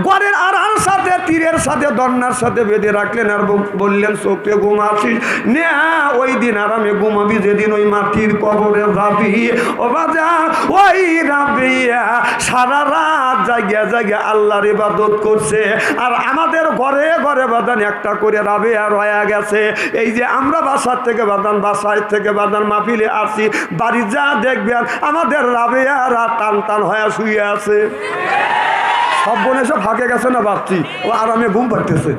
গড়ের আড়ার সাথে তীরের সাথে দন্নার সাথে বেঁধে রাখলেন আর বললেন চোখে ঘুমাছিস না, ওই দিন আরামে ঘুমাবি যেদিন ওই মাটির কবরে যাবি। ও বাজা ওই রাবিয়া সারা রাত জায়গা জায়গা আল্লাহর ইবাদত করছে, আর আমাদের ঘরে ঘরে বাদান একটা করে রাবিয়া রয়া গেছে। এই যে আমরা বাসার থেকে বাদান, বাসায় থেকে বাদান মাহফিলে আসি, বাড়ি যা দেখবেন আমাদের রাবিয়ারা টান টান হয়ে শুয়ে আছে। সব বোন এসে ফাঁকে গেছে না বাচ্চি, ও আরামে ঘুম পাড়তেছে।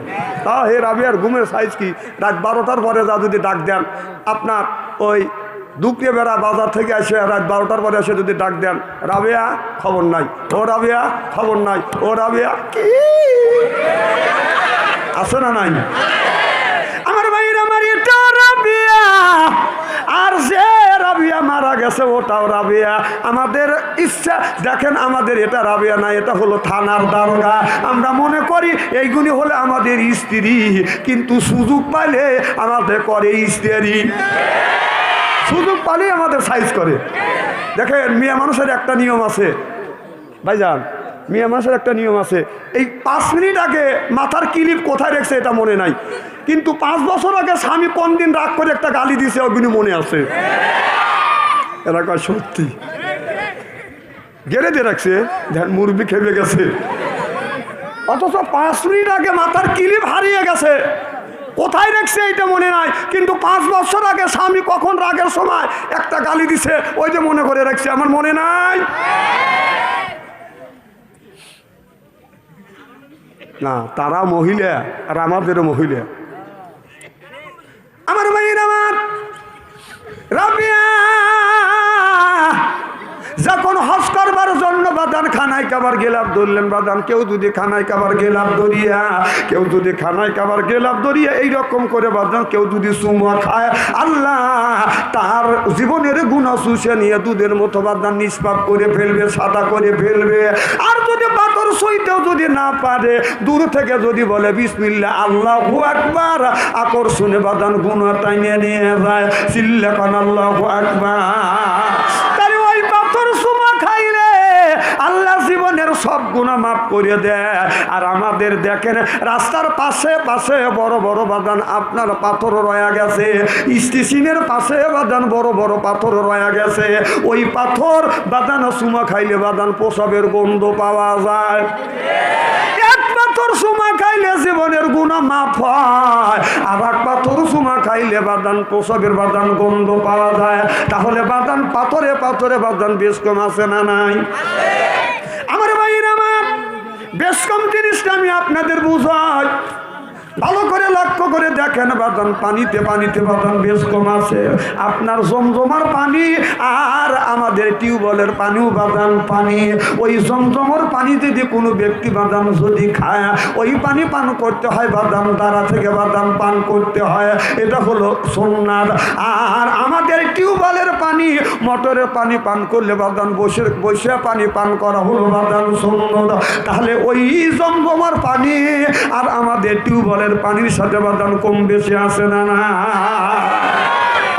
তা হে রাবিয়ার ঘুমের সাইজ কি? রাত 12টার পরে যা যদি ডাক দেন, আপনার ওই দুপুরে বেড়া বাজার থেকে এসে রাত 12টার পরে এসে যদি ডাক দেন, রাবিয়া খবর নাই, ও রাবিয়া খবর নাই, ও রাবিয়া কি আছে না নাই? আমার ভাইয়ের আমার এটা রাবিয়া, আর যে রাবিয়া মারা গেছে ওটাও রাবিয়া। আমাদের ইচ্ছা দেখেন, আমাদের এটা রাবিয়া না, এটা হলো থানার দারোগা। আমরা মনে করি এইগুলি হলে আমাদের স্ত্রী, কিন্তু সুযোগ পাইলে আমাদের করে স্ত্রী, সুযোগ পাইলে আমাদের সাইজ করে। দেখেন মিয়া মানুষের একটা নিয়ম আছে ভাইজান, মিয়া মানুষের একটা নিয়ম আছে, এই 5 মিনিট আগে মাথার ক্লিপ কোথায় রেখেছে এটা মনে নাই, কিন্তু 5 বছর আগে স্বামী কোন দিন রাগ করে একটা গালি দিছে ওগুলি মনে আছে। এরা কয় সত্যি গেড়ে দিয়ে রাখছে, ধ্যান মুরব্বি খেপে গেছে, অথচ 5 মিনিট আগে মাথার ক্লিপ হারিয়ে গেছে, কোথায় রেখছে এইটা মনে নাই, কিন্তু 5 বছর আগে স্বামী কখন রাগের সময় একটা গালি দিছে ওই যে মনে করে রাখছে, আমার মনে নাই। না, তারা মহিলা আর আমাদেরও মহিলা। আমার ভাইয়ের আমার রাবিয়া যখন হজ করবার জন্য বাদান খানায় কাবার গেলাম ধরলেন, বাদান কেউ যদি খানায় কাবার গেলাম ধরিয়া, কেউ যদি খানায় কাবার গেলাম ধরিয়া এইরকম করে বাদান কেউ যদি চুমা খায়, আল্লাহ তার জীবনের গুনাহ শুষে নিয়ে দুধের মতো বাদান নিষ্পাপ করে ফেলবে, সাদা করে ফেলবে। আর যদি পাথর সইতেও যদি না পারে, দূর থেকে যদি বলে বিসমিল্লাহ আল্লাহু আকবার, আকর্ষণে বাদান গুনাহ টাইনে নিয়ে যায়। চিল্লাকান আল্লাহু আকবার। আল্লাহ জীবনের সব গুনাহ মাফ করে দেয়। আর আমাদের দেখেন রাস্তার পাশে পাশে বড় বড় বাদান আপনার পাথর রয়ে গেছে, স্টেশনের পাশে বাদান বড় বড় পাথর রয়ে গেছে। ওই পাথর বাদান চুমা খাইলে বাদান প্রসাবের গন্ধ পাওয়া যায়। এক পাথর চুমা খাইলে জীবনের গুনাহ মাফ হয়, আর এক পাথর চুমা খাইলে বাদান প্রসাবের বাদান গন্ধ পাওয়া যায়। তাহলে বাদান পাথরে পাথরে বাদান বেশ কম আছে না নাই? আমার ভাইয়ের আমার বেশ কম জিনিসটা আমি আপনাদের বুঝাই, ভালো করে লক্ষ্য করে দেখেন বাদান পানিতে পানিতে বাদান বেশ কম আছে। আপনার জমজমার পানি আর আমাদের টিউবওয়েলের পানিও বাদান পানি। ওই জমজমার পানি যদি কোনো ব্যক্তি বাদান যদি খায়, ওই পানি পান করতে হয় বাদান দ্বারা থেকে বাদান পান করতে হয়, এটা হলো সুন্নাত। আর আমাদের টিউবওয়েলের পানি মোটরের পানি পান করলে বাদান বসে বসে পানি পান করা হলো বাদান সুন্নাত। তাহলে ওই জমজমার পানি আর আমাদের টিউবওয়েলের পানির সাথে বাদান কম বেশি আছে না না?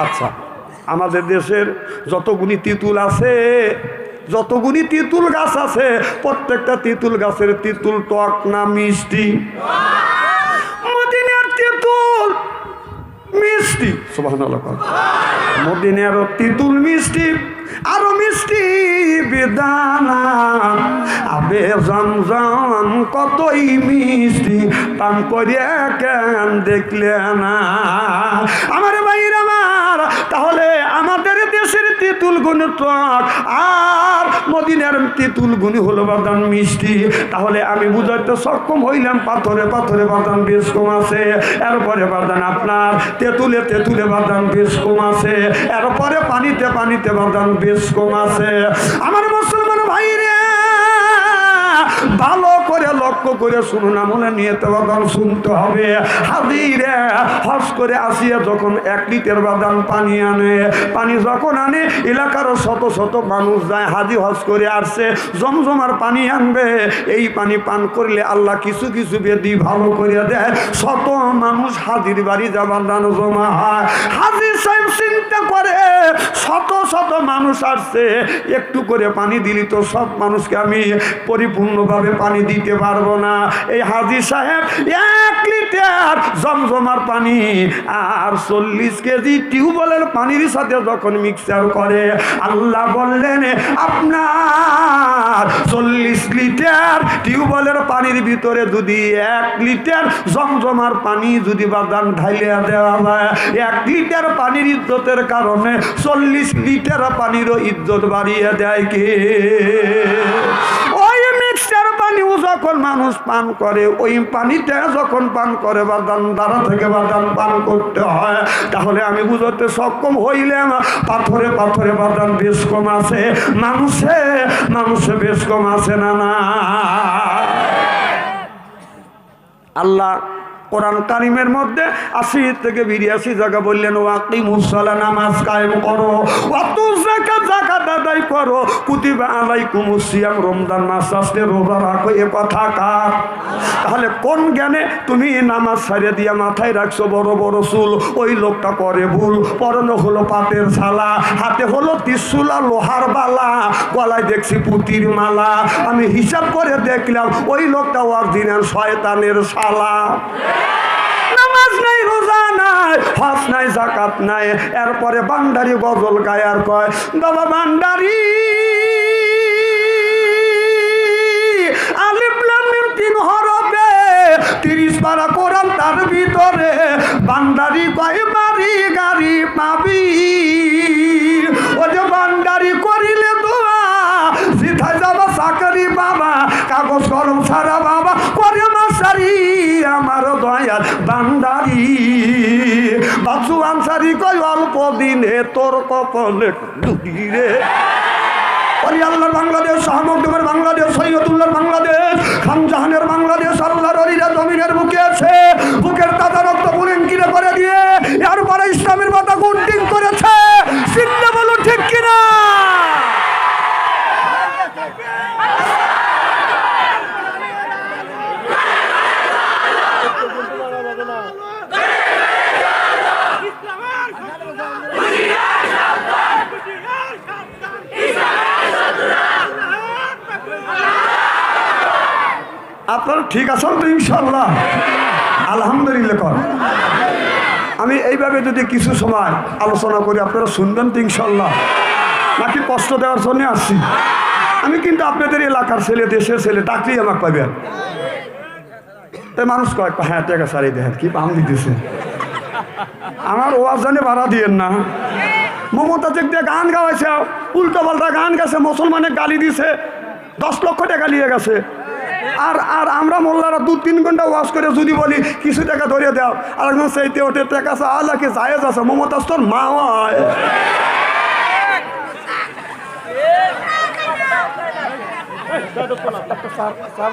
আচ্ছা, আমাদের দেশের যতগুলি তিতুল আছে, যতগুলি তিতুল গাছ আছে, প্রত্যেকটা তিতুল গাছের তিতুল টক না মিষ্টি? মদিনার তিতুল মিষ্টি, সুবহানাল্লাহ। মদিনার তিতুল মিষ্টি, আরো মিষ্টি বেদানা, আবে জমজম কতই মিষ্টি, পান করিয়া কেন দেখলে না? আমার ভাইয়ের আমার, তাহলে আমাদের দেশের তেঁতুল গুণ টক আর মদিনার তেঁতুল গুণ হলো বাদান মিষ্টি। তাহলে আমি বুঝাইতে সক্ষম হইলাম পাথরে পাথরে বাদান বেশ কম আছে, এরপরে বাদান আপনার তেঁতুলে তেঁতুলে বাদান বেশ কম আছে, এরপরে পানিতে পানিতে বাদান বেশ কম আছে। আমার মুসলমান ভাইরে ভালো করে লক্ষ্য করে শুনুন, আমলে নিয়ে তো বাদান শুনতে হবে। হাজিরে হজ করে আসিয়া যখন 1 লিটার বাদান পানি আনে, পানি যখন আনে এলাকার শত শত মানুষ যায়, হাজি হজ করে আসছে, জমজমার পানি আনবে। এই পানি পান করলে আল্লাহ কিছু কিছু বেদি ভালো করে দেয়। শত মানুষ হাজির বাড়ি যা বাদান জমা হয়, হাজির সাহেব চিন্তা করে শত শত মানুষ আসছে, একটু করে পানি দিলি তো সব মানুষকে আমি পরিপূর্ণভাবে পানি দিতে পারবো না। এই হাজী সাহেব 1 লিটার জমজমার পানি আর 40 কেজি টিউবওয়েলের পানির সাথে যখন মিক্সার করে, আল্লাহ বললেন আপনার 40 লিটার টিউবওয়েলের পানির ভিতরে যদি 1 লিটার জমজমার পানি যদি বাদান ঢাইলিয়া দেওয়া হয়, 1 লিটার পানির ইজ্জতের কারণে 40 লিটার পানিরও ইজ্জত বাড়িয়ে দেয় কে? ওই মিক্সচার পানিও যখন মানুষ পান করে, ওই পানিটা যখন পান করে বাদান দ্বারা থেকে বাদান পান করতে হয়, তাহলে আমি বুঝতে সক্ষম হইলাম পাথরে পাথরে বাদান বেশ কম আছে, মানুষে বেশ কম আছে না না। আল্লাহ কোরআন কারিমের মধ্যে 80 থেকে 82 জায়গা বললেন ওয়াকিমুস সালাত, নামাজ কায়েম করো, ওয়াতু যাকাত, যাকাত আদায় করো, কুতিবা আলাইকুমুস সিয়াম, রমজান মাস আসলে রোজা রাখো। এ কথা কার? তাহলে কোন জ্ঞানে তুমি নামাজ ছাড়িয়ে দিয়া মাথায় রাখছো বড় বড় চুল? ওই লোকটা করে ভুল, পরনে হলো পাটের ছালা, হাতে হলো ত্রিশূল আর লোহার বালা, গলায় দেখছি পুতির মালা। আমি হিসাব করে দেখলাম ওই লোকটা অরিজিনাল শয়তানের শালা। নামাজ নাই, রোজা নাই, হজ নাই, যাকাত নাই, এরপরে বান্দারি গজল গায় আর কয় বাবা বান্দারি আলিফ লাম মিম 3 হরফে 30 পারা কোরআন, তার ভিতরে বান্দারি কয় বাড়ি গাড়ি পাবি। ও যে বান্দারি করিলে দোয়া সিধায় যাবা চাকরি বাবা, কাগজ কলম ছাড়া বাবা করে মাসারি আমার দয়াল বান্দারি। বাসু আনসারি কয় অল্প দিনে তোর কপালে ডুবিরে। আল্লাহর বাংলাদেশ, শাহমখদুমের বাংলাদেশ, সৈয়দুল্লাহর বাংলাদেশ, খানজাহানের বাংলাদেশ, আল্লাহর অলিরা জমিনের বুকে আছে, বুকের তাজা রক্ত বুলেঙ্কিরে করে দিয়ে এরপরে ইসলামের মাথা গুন্ডিং করেছে। চিন্তা বলো ঠিক কিনা? আপনারা ঠিক আছেন তো ইনশাল্লাহ? আলহামদুলিল্লাহ কর। আমি এইভাবে যদি কিছু সময় আলোচনা করি আপনারা শুনবেন তো ইনশাল্লাহ, নাকি কষ্ট দেওয়ার জন্য আসছি? আমি কিন্তু আপনাদের এলাকার ছেলে, দেশের ছেলে, ডাকলেই আমাকে পাবেন। তাই মানুষ কয় হ্যাঁ টাকা সারিয়ে দেখেন কি পাম দিতেছে, আমার ওয়াজ জানে ভাড়া দিয়েন না। মমতা চেক দিয়ে গান গাওয়াইছে, উল্টো পাল্টা গান গেছে, মুসলমানের গালি দিছে, 10 লক্ষ টাকা নিয়ে গেছে। আর আমরা মোল্লারা 2-3 ঘন্টা ওয়াজ করে যদি বলি কিছু টাকা ধরে দাও, আর একদম সেইতে ওঠে টাকা আল্লাহকে জায়েজ আছে, মমতাজ তোর মা হয়।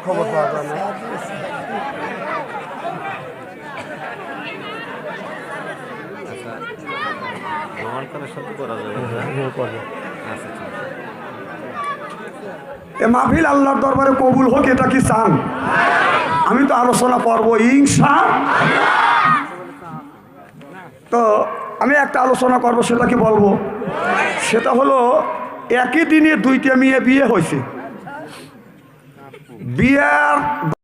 খবর পাওয়া যায় না। মাহফিল আল্লাহর দরবারে কবুল হোক, এটা কি চান? আমি তো আলোচনা করবো ইনশাআল্লাহ। তো আমি একটা আলোচনা করবো, সেটা কি বলবো? সেটা হলো একই দিনে 2টা মেয়ে বিয়ে হয়েছে। বিয়ার